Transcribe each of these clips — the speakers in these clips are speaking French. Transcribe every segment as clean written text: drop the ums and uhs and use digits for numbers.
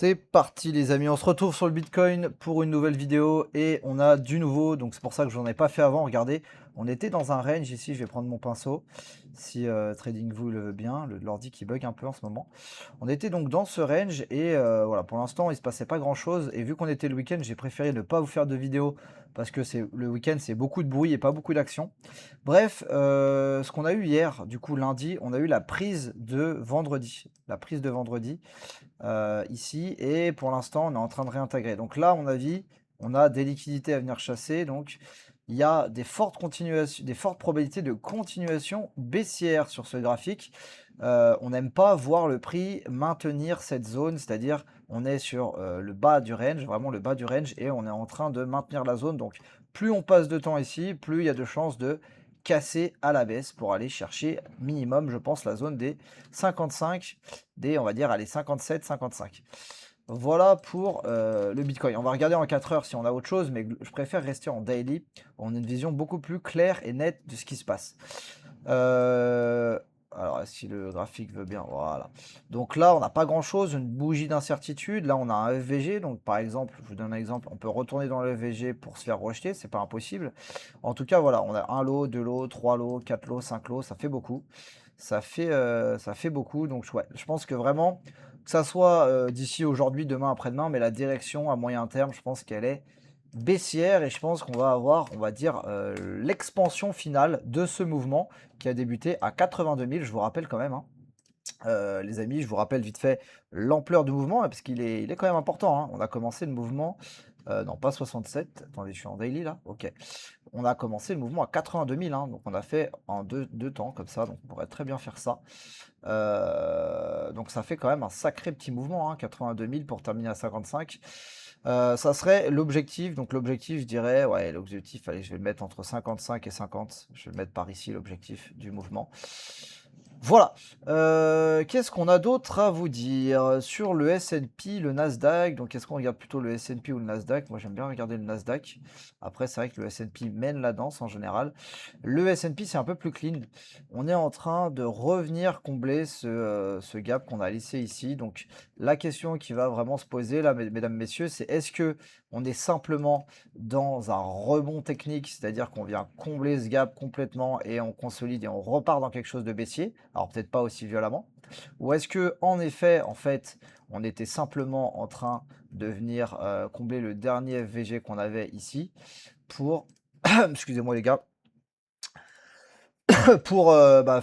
C'est parti les amis, on se retrouve sur le Bitcoin pour une nouvelle vidéo et on a du nouveau, donc c'est pour ça que je n'en ai pas fait avant. Regardez, on était dans un range ici, je vais prendre mon pinceau si TradingView le veut bien, l'ordi qui bug un peu en ce moment. On était donc dans ce range et voilà, pour l'instant il se passait pas grand chose et vu qu'on était le week-end, j'ai préféré ne pas vous faire de vidéo parce que c'est le week-end, c'est beaucoup de bruit et pas beaucoup d'action. Bref, ce qu'on a eu hier, du coup lundi, on a eu la prise de vendredi. La prise de vendredi ici, et pour l'instant, on est en train de réintégrer. Donc là, à mon avis, on a des liquidités à venir chasser. Donc il y a des fortes probabilités de continuation baissière sur ce graphique. On n'aime pas voir le prix maintenir cette zone, c'est-à-dire on est sur le bas du range, vraiment le bas du range, et on est en train de maintenir la zone. Donc plus on passe de temps ici, plus il y a de chances de casser à la baisse pour aller chercher minimum, je pense, la zone des 55, on va dire, allez, 57, 55. Voilà pour le Bitcoin. On va regarder en 4 heures si on a autre chose, mais je préfère rester en daily. On a une vision beaucoup plus claire et nette de ce qui se passe. Alors, si le graphique veut bien, voilà. Donc là, on n'a pas grand-chose, une bougie d'incertitude. Là, on a un FVG. Donc, par exemple, je vous donne un exemple, on peut retourner dans le FVG pour se faire rejeter, c'est pas impossible. En tout cas, voilà, on a un lot, deux lots, trois lots, quatre lots, cinq lots, ça fait beaucoup. Ça fait beaucoup. Donc, ouais, je pense que vraiment, que ça soit d'ici aujourd'hui, demain, après-demain, mais la direction à moyen terme, je pense qu'elle est baissière et je pense qu'on va avoir, on va dire, l'expansion finale de ce mouvement qui a débuté à 82 000, je vous rappelle quand même, hein. Les amis, je vous rappelle vite fait l'ampleur du mouvement, parce il est quand même important, hein. On a commencé le mouvement, non pas 67, attendez, je suis en daily là, ok. On a commencé le mouvement à 82 000, hein, donc on a fait en deux temps comme ça, donc on pourrait très bien faire ça. Donc ça fait quand même un sacré petit mouvement, hein, 82 000 pour terminer à 55. Ça serait l'objectif. Donc l'objectif, je dirais, ouais, l'objectif, allez, je vais le mettre entre 55 et 50. Je vais le mettre par ici, l'objectif du mouvement. Voilà. Qu'est-ce qu'on a d'autre à vous dire sur le S&P, le Nasdaq? Donc, est-ce qu'on regarde plutôt le S&P ou le Nasdaq? Moi, j'aime bien regarder le Nasdaq. Après, c'est vrai que le S&P mène la danse en général. Le S&P, c'est un peu plus clean. On est en train de revenir combler ce gap qu'on a laissé ici. Donc, la question qui va vraiment se poser là, mesdames, messieurs, c'est est-ce que on est simplement dans un rebond technique, c'est-à-dire qu'on vient combler ce gap complètement et on consolide et on repart dans quelque chose de baissier, alors peut-être pas aussi violemment, ou est-ce que en effet, en fait, on était simplement en train de venir combler le dernier FVG qu'on avait ici pour, excusez-moi les gars, pour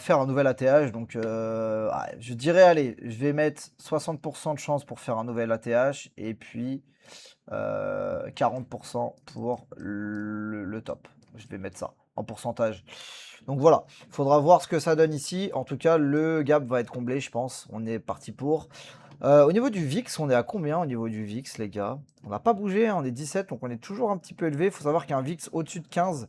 faire un nouvel ATH. Donc je dirais, allez, je vais mettre 60% de chance pour faire un nouvel ATH et puis 40% pour le top. Je vais mettre ça en pourcentage. Donc voilà, il faudra voir ce que ça donne ici. En tout cas, le gap va être comblé, je pense. On est parti pour. Au niveau du VIX, on est à combien au niveau du VIX, les gars? On n'a pas bougé, hein, on est 17, donc on est toujours un petit peu élevé. Il faut savoir qu'un VIX au-dessus de 15,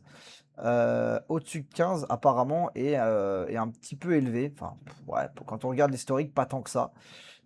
apparemment, est un petit peu élevé. Enfin, ouais, quand on regarde l'historique, pas tant que ça.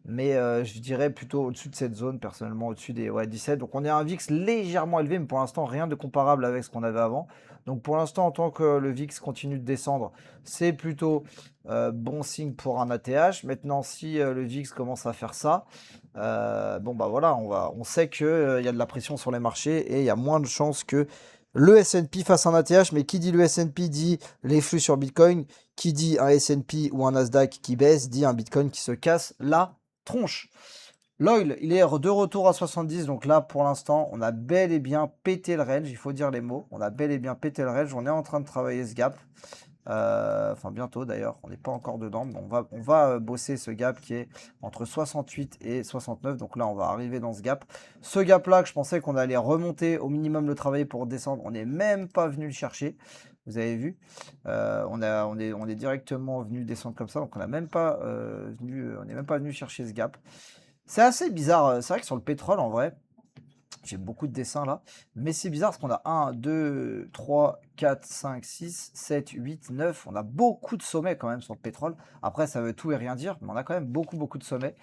Mais je dirais plutôt au-dessus de cette zone, personnellement, au-dessus des 17. Donc on est à un VIX légèrement élevé, mais pour l'instant, rien de comparable avec ce qu'on avait avant. Donc pour l'instant, en tant que le VIX continue de descendre, c'est plutôt bon signe pour un ATH. Maintenant, si le VIX commence à faire ça, bon bah voilà, on sait qu'il y a de la pression sur les marchés et il y a moins de chances que le S&P fasse un ATH. Mais qui dit le S&P dit les flux sur Bitcoin. Qui dit un S&P ou un Nasdaq qui baisse, dit un Bitcoin qui se casse là tronche. L'oil, il est de retour à 70, donc là, pour l'instant, on a bel et bien pété le range, il faut dire les mots. On a bel et bien pété le range, on est en train de travailler ce gap. Enfin, bientôt d'ailleurs, on n'est pas encore dedans, mais on va bosser ce gap qui est entre 68 et 69. Donc là, on va arriver dans ce gap. Ce gap-là, que je pensais qu'on allait remonter au minimum le travail pour descendre, on n'est même pas venu le chercher. Vous avez vu, on est directement venu descendre comme ça, donc on n'est même pas venu chercher ce gap. C'est assez bizarre. C'est vrai que sur le pétrole, en vrai, j'ai beaucoup de dessins là, mais c'est bizarre parce qu'on a 1, 2, 3, 4, 5, 6, 7, 8, 9. On a beaucoup de sommets quand même sur le pétrole. Après, ça veut tout et rien dire, mais on a quand même beaucoup de sommets.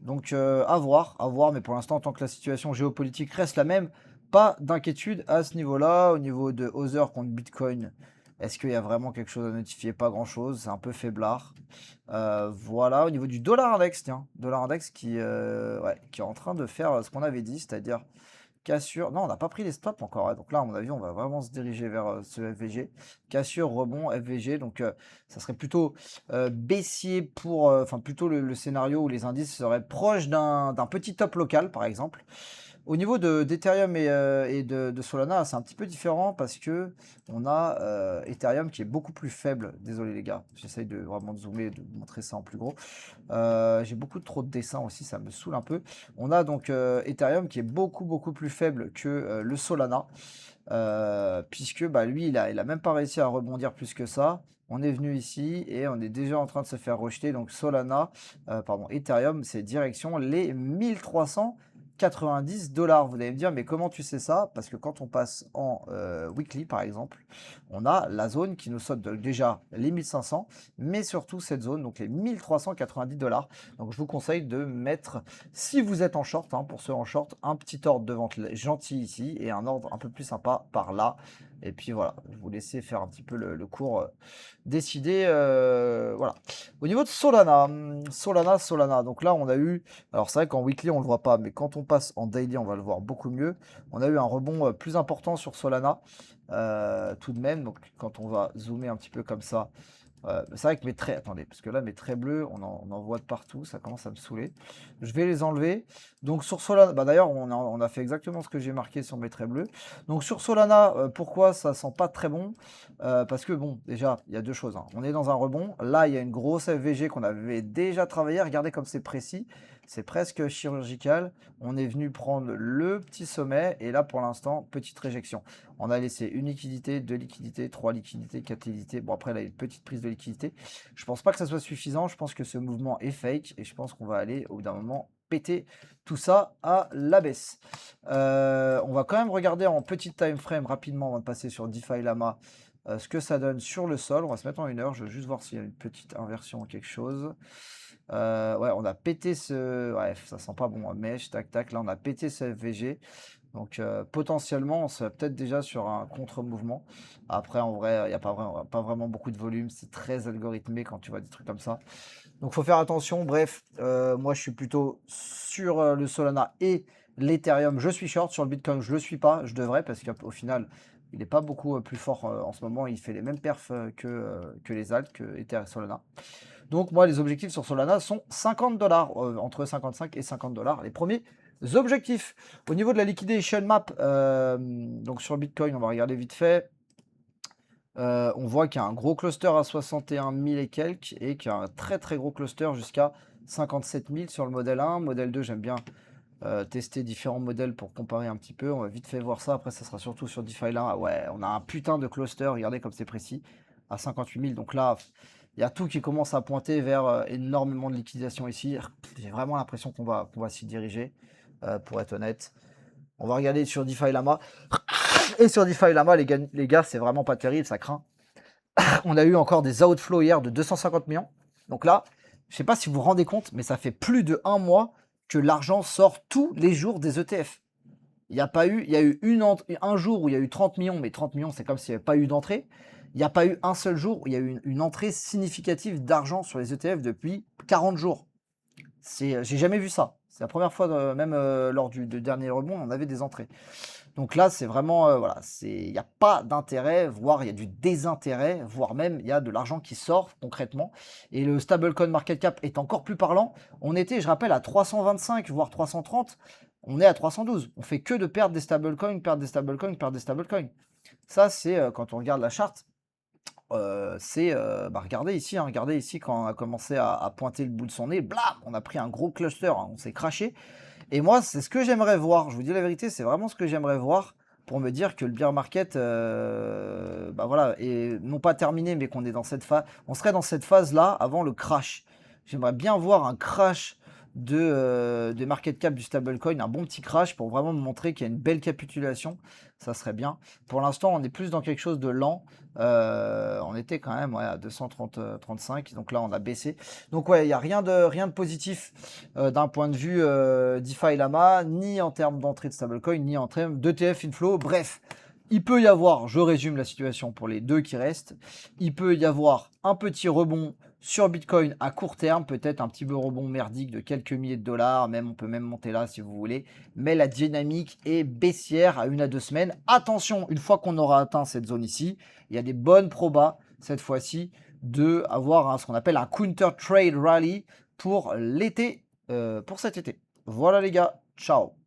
Donc à voir, mais pour l'instant, tant que la situation géopolitique reste la même, pas d'inquiétude à ce niveau-là. Au niveau de Other contre Bitcoin, Est-ce qu'il y a vraiment quelque chose à notifier? Pas grand-chose, c'est un peu faiblard. Voilà, au niveau du dollar index, tiens, dollar index ouais, qui est en train de faire ce qu'on avait dit, c'est-à-dire cassure. Non, on n'a pas pris les stops encore, hein. Donc là, à mon avis, on va vraiment se diriger vers ce FVG. Cassure, rebond, FVG. Donc ça serait plutôt baissier pour. Enfin, plutôt le scénario où les indices seraient proches d'un petit top local, par exemple. Au niveau d'Ethereum et de Solana, c'est un petit peu différent parce que on a Ethereum qui est beaucoup plus faible. Désolé les gars, j'essaye de vraiment de zoomer, de montrer ça en plus gros. J'ai beaucoup trop de dessins aussi, ça me saoule un peu. On a donc Ethereum qui est beaucoup plus faible que le Solana, puisque bah, lui, il a même pas réussi à rebondir plus que ça. On est venu ici et on est déjà en train de se faire rejeter. Donc Solana, pardon, Ethereum, c'est direction les 1390 $. Vous allez me dire, mais comment tu sais ça? Parce que quand on passe en weekly, par exemple, on a la zone qui nous saute déjà les 1500, mais surtout cette zone, donc les 1390 $. Donc je vous conseille de mettre, si vous êtes en short, hein, pour ceux en short, un petit ordre de vente gentil ici et un ordre un peu plus sympa par là. Et puis voilà, je vous laisser faire un petit peu le cours décider. Voilà. Au niveau de Solana, Solana. Donc là, on a eu. Alors c'est vrai qu'en weekly, on le voit pas, mais quand on passe en daily, on va le voir beaucoup mieux. On a eu un rebond plus important sur Solana, tout de même. Donc quand on va zoomer un petit peu comme ça. C'est vrai que mes traits, attendez, parce que là mes traits bleus, on en voit de partout, ça commence à me saouler. Je vais les enlever. Donc sur Solana, bah d'ailleurs on a fait exactement ce que j'ai marqué sur mes traits bleus. Donc sur Solana, pourquoi ça sent pas très bon? Parce que bon, déjà, il y a deux choses, hein. On est dans un rebond. Là, il y a une grosse FVG qu'on avait déjà travaillé. Regardez comme c'est précis. C'est presque chirurgical. On est venu prendre le petit sommet et là pour l'instant, petite réjection. On a laissé une liquidité, deux liquidités, trois liquidités, quatre liquidités. Bon, après, là, il y a une petite prise de liquidité. Je pense pas que ça soit suffisant. Je pense que ce mouvement est fake et je pense qu'on va aller, au bout d'un moment, péter tout ça à la baisse. On va quand même regarder en petite time frame rapidement avant de passer sur DeFi Lama ce que ça donne sur le sol. On va se mettre en 1 heure. Je veux juste voir s'il y a une petite inversion ou quelque chose. Ouais, on a pété ce. Ouais, ça sent pas bon. Mèche, tac, tac. Là, on a pété ce FVG. Donc potentiellement, on serait peut-être déjà sur un contre-mouvement. Après, en vrai, il n'y a pas vraiment beaucoup de volume. C'est très algorithmé quand tu vois des trucs comme ça. Donc faut faire attention. Bref, moi je suis plutôt sur le Solana et l'Ethereum. Je suis short. Sur le Bitcoin, je ne le suis pas. Je devrais parce qu'au final, il n'est pas beaucoup plus fort en ce moment. Il fait les mêmes perfs que les alts, que Ether et Solana. Donc moi, les objectifs sur Solana sont 50 $, entre 55 et 50 $. Les premiers objectifs. Au niveau de la liquidation map, donc sur Bitcoin, on va regarder vite fait. On voit qu'il y a un gros cluster à 61 000 et quelques et qu'il y a un très gros cluster jusqu'à 57 000 sur le modèle 1. Modèle 2, j'aime bien tester différents modèles pour comparer un petit peu. On va vite fait voir ça. Après, ça sera surtout sur DeFi là. Ouais, on a un putain de cluster. Regardez comme c'est précis. À 58 000. Donc là, il y a tout qui commence à pointer vers énormément de liquidation ici. J'ai vraiment l'impression qu'on va s'y diriger, pour être honnête. On va regarder sur DeFi Lama. Et sur DeFi Lama, les gars, c'est vraiment pas terrible, ça craint. On a eu encore des outflows hier de 250 millions. Donc là, je sais pas si vous vous rendez compte, mais ça fait plus de 1 mois que l'argent sort tous les jours des ETF. Il y a eu un jour où il y a eu 30 millions, mais 30 millions, c'est comme s'il n'y avait pas eu d'entrée. Il n'y a pas eu un seul jour où il y a eu une entrée significative d'argent sur les ETF depuis 40 jours. J'ai jamais vu ça. C'est la première fois, même lors du dernier rebond, on avait des entrées. Donc là, c'est vraiment, voilà, il n'y a pas d'intérêt, voire il y a du désintérêt, voire même il y a de l'argent qui sort concrètement. Et le stablecoin market cap est encore plus parlant. On était, je rappelle, à 325, voire 330. On est à 312. On fait que de perdre des stablecoins, perdre des stablecoins, perdre des stablecoins. Ça, c'est quand on regarde la charte. Regardez ici, hein, regardez ici quand on a commencé à pointer le bout de son nez, blam, on a pris un gros cluster, hein, on s'est craché. Et moi, c'est ce que j'aimerais voir. Je vous dis la vérité, c'est vraiment ce que j'aimerais voir pour me dire que le bear market, voilà, est non pas terminé, mais qu'on est dans cette phase. On serait dans cette phase-là avant le crash. J'aimerais bien voir un crash de market cap du stablecoin, un bon petit crash pour vraiment me montrer qu'il y a une belle capitulation. Ça serait bien. Pour l'instant, on est plus dans quelque chose de lent. On était quand même à 235, donc là on a baissé. Donc ouais, il n'y a rien de positif d'un point de vue DeFi Lama, ni en termes d'entrée de stablecoin, ni en termes d'ETF inflow. Bref, Il peut y avoir, je résume la situation pour les 2 qui restent, il peut y avoir un petit rebond sur Bitcoin à court terme, peut-être un petit peu rebond merdique de quelques milliers de dollars, même on peut même monter là si vous voulez, mais la dynamique est baissière à 1 à 2 semaines. Attention, une fois qu'on aura atteint cette zone ici, il y a des bonnes probas cette fois-ci de avoir ce qu'on appelle un counter trade rally pour l'été, pour cet été. Voilà les gars, ciao.